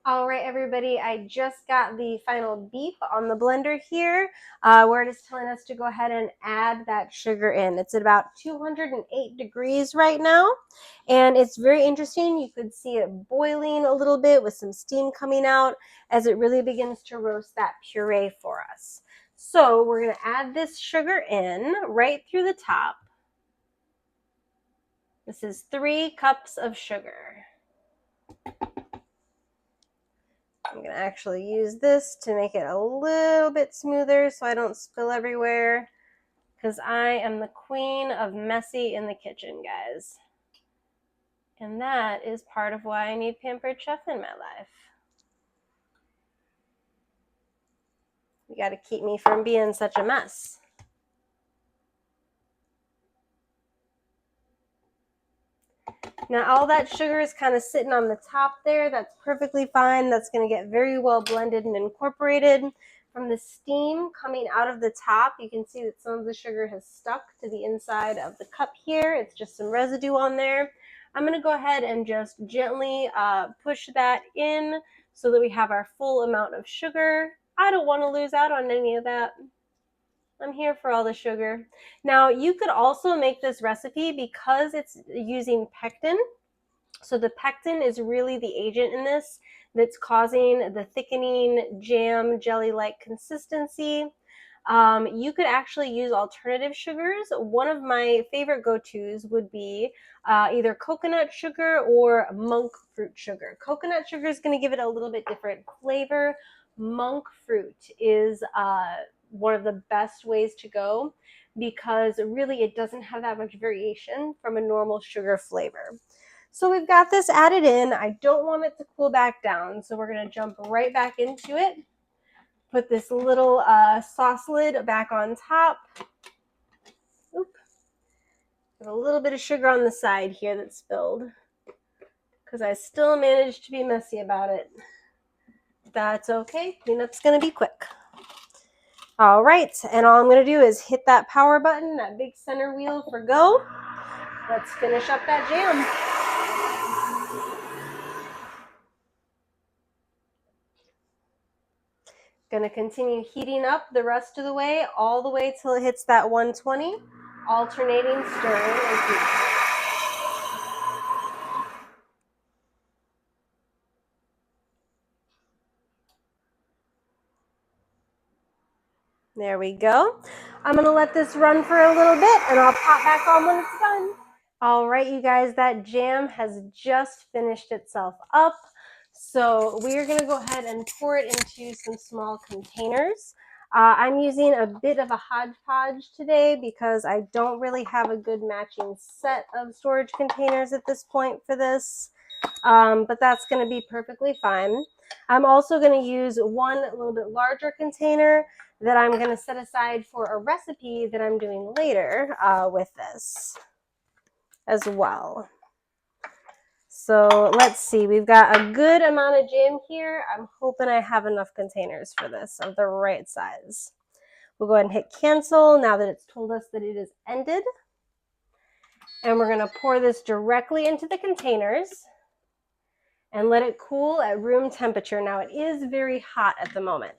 All right, everybody, I just got the final beep on the blender here, where it is telling us to go ahead and add that sugar in. It's at about 208 degrees right now, and it's very interesting. You could see it boiling a little bit with some steam coming out as it really begins to roast that puree for us. So we're going to add this sugar in right through the top. This is 3 cups of sugar. I'm going to actually use this to make it a little bit smoother so I don't spill everywhere, because I am the queen of messy in the kitchen, guys. And that is part of why I need Pampered Chef in my life. You got to keep me from being such a mess. Now all that sugar is kind of sitting on the top there. That's perfectly fine. That's going to get very well blended and incorporated. From the steam coming out of the top, you can see that some of the sugar has stuck to the inside of the cup here. It's just some residue on there. I'm going to go ahead and just gently push that in so that we have our full amount of sugar. I don't want to lose out on any of that. I'm here for all the sugar. Now, you could also make this recipe because it's using pectin. So the pectin is really the agent in this that's causing the thickening jam jelly-like consistency. You could actually use alternative sugars. One of my favorite go-tos would be either coconut sugar or monk fruit sugar. Coconut sugar is going to give it a little bit different flavor. Monk fruit is one of the best ways to go because really it doesn't have that much variation from a normal sugar flavor. So we've got this added in. I don't want it to cool back down, so we're going to jump right back into it. Put this little sauce lid back on top. Oop. Put a little bit of sugar on the side here that spilled because I still managed to be messy about it. That's okay. Cleanup's going to be quick. All right, and all I'm going to do is hit that power button, that big center wheel for go. Let's finish up that jam. Going to continue heating up the rest of the way, all the way till it hits that 120, alternating stirring and heating. There we go. I'm going to let this run for a little bit and I'll pop back on when it's done. All right, you guys, that jam has just finished itself up. So we are going to go ahead and pour it into some small containers. I'm using a bit of a hodgepodge today because I don't really have a good matching set of storage containers at this point for this, but that's going to be perfectly fine. I'm also going to use one a little bit larger container that I'm going to set aside for a recipe that I'm doing later with this as well. So let's see, we've got a good amount of jam here. I'm hoping I have enough containers for this of the right size. We'll go ahead and hit cancel now that it's told us that it is ended. And we're going to pour this directly into the containers and let it cool at room temperature. Now it is very hot at the moment.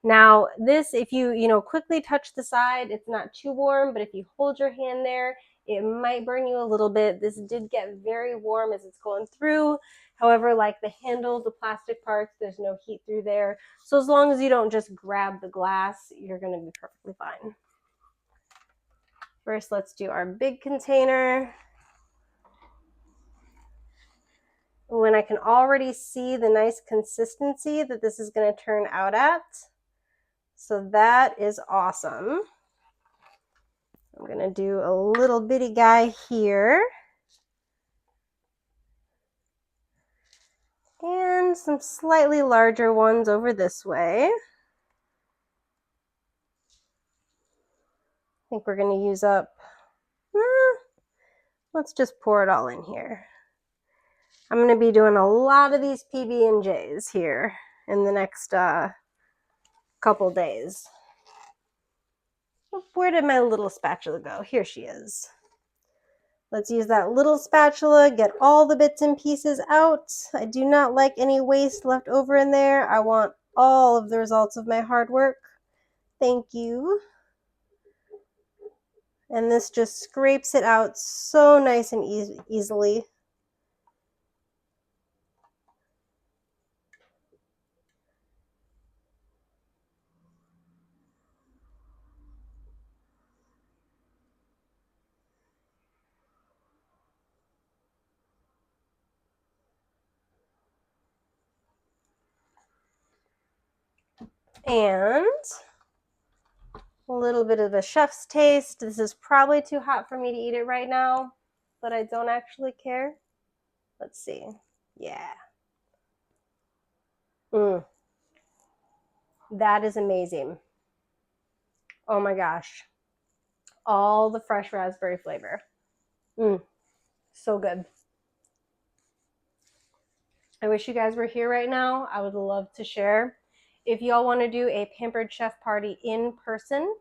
Now this, if you quickly touch the side, it's not too warm, but if you hold your hand there, it might burn you a little bit. This did get very warm as it's going through. However, like the handle, the plastic parts, there's no heat through there. So as long as you don't just grab the glass, you're going to be perfectly fine. First, let's do our big container. When I can already see the nice consistency that this is going to turn out at. So that is awesome. I'm going to do a little bitty guy here. And some slightly larger ones over this way. I think we're going to use up, let's just pour it all in here. I'm going to be doing a lot of these PB&Js here in the next couple days. Where did my little spatula go? Here she is. Let's use that little spatula, get all the bits and pieces out. I do not like any waste left over in there. I want all of the results of my hard work. Thank you. And this just scrapes it out so nice and easily. And a little bit of a chef's taste. This is probably too hot for me to eat it right now, but I don't actually care. Let's see. Yeah. That is amazing. Oh my gosh. All the fresh raspberry flavor. So good. I wish you guys were here right now. I would love to share. If y'all want to do a Pampered Chef party in person,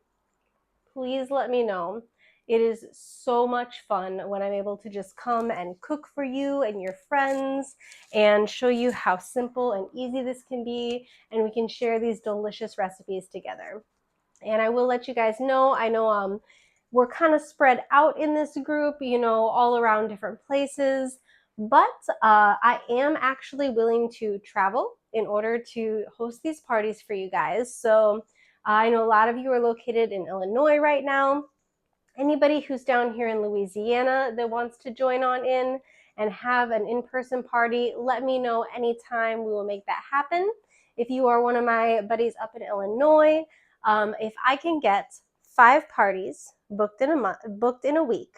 please let me know. It is so much fun when I'm able to just come and cook for you and your friends and show you how simple and easy this can be, and we can share these delicious recipes together. And I will let you guys know, I know we're kind of spread out in this group, you know, all around different places, but I am actually willing to travel in order to host these parties for you guys. So I know a lot of you are located in Illinois right now. Anybody who's down here in Louisiana that wants to join on in and have an in-person party, let me know anytime. We will make that happen. If you are one of my buddies up in Illinois, if I can get 5 parties booked in a week,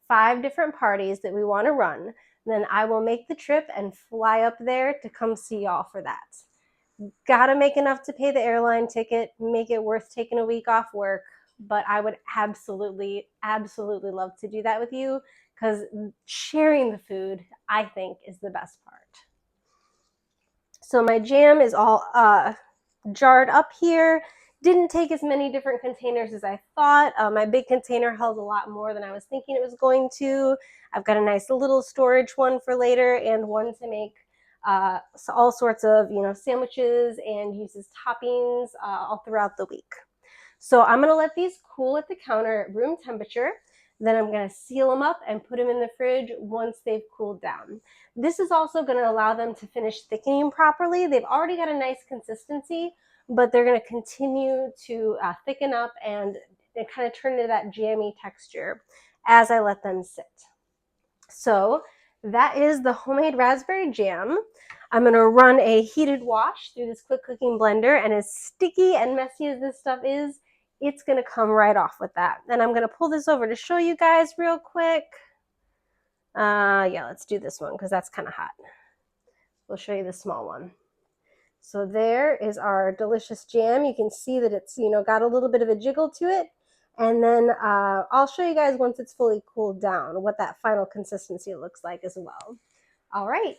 5 different parties that we want to run, then I will make the trip and fly up there to come see y'all for that. Gotta make enough to pay the airline ticket, make it worth taking a week off work, but I would absolutely love to do that with you, because sharing the food, I think, is the best part. So my jam is all jarred up here. Didn't take as many different containers as I thought. My big container held a lot more than I was thinking it was going to. I've got a nice little storage one for later, and one to make all sorts of, you know, sandwiches and use as toppings all throughout the week. So I'm gonna let these cool at the counter at room temperature. Then I'm gonna seal them up and put them in the fridge once they've cooled down. This is also gonna allow them to finish thickening properly. They've already got a nice consistency, but they're gonna continue to thicken up and kind of turn into that jammy texture as I let them sit. So that is the homemade raspberry jam. I'm gonna run a heated wash through this quick cooking blender, and as sticky and messy as this stuff is, it's gonna come right off with that. And I'm gonna pull this over to show you guys real quick. Yeah, let's do this one because that's kind of hot. We'll show you the small one. So there is our delicious jam. You can see that it's, you know, got a little bit of a jiggle to it. And then I'll show you guys once it's fully cooled down what that final consistency looks like as well. All right,